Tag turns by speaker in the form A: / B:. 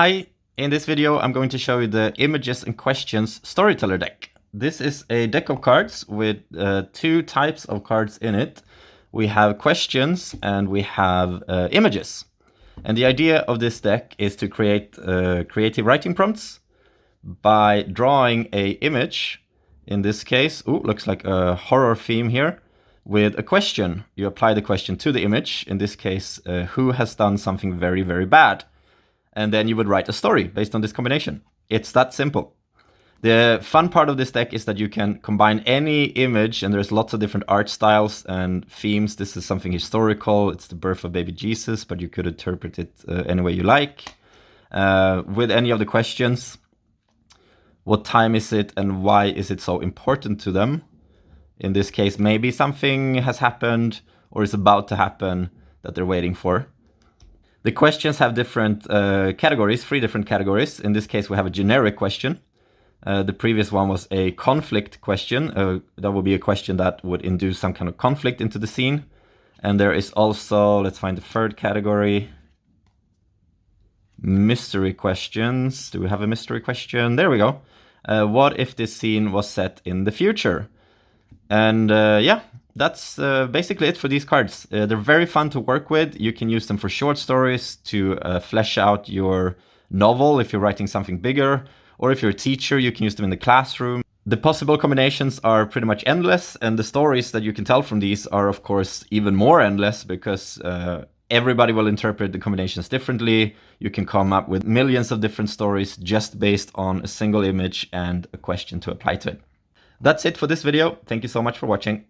A: Hi, in this video I'm going to show you the Images and Questions Storyteller deck. This is a deck of cards with two types of cards in it. We have questions and we have images. And the idea of this deck is to create creative writing prompts by drawing a image. In this case, looks like a horror theme here, with a question. You apply the question to the image, in this case, who has done something very, very bad? And then you would write a story based on this combination. It's that simple. The fun part of this deck is that you can combine any image, and there's lots of different art styles and themes. This is something historical. It's the birth of baby Jesus, but you could interpret it any way you like. With any of the questions, what time is it and why is it so important to them? In this case, maybe something has happened or is about to happen that they're waiting for. The questions have different categories, 3 different categories. In this case, we have a generic question. The previous one was a conflict question. That would be a question that would induce some kind of conflict into the scene. And there is also, let's find the third category, mystery questions. Do we have a mystery question? There we go. What if this scene was set in the future? And yeah, that's basically it for these cards. They're very fun to work with. You can use them for short stories to flesh out your novel if you're writing something bigger, or if you're a teacher, you can use them in the classroom. The possible combinations are pretty much endless, and the stories that you can tell from these are, of course, even more endless because everybody will interpret the combinations differently. You can come up with millions of different stories just based on a single image and a question to apply to it. That's it for this video. Thank you so much for watching.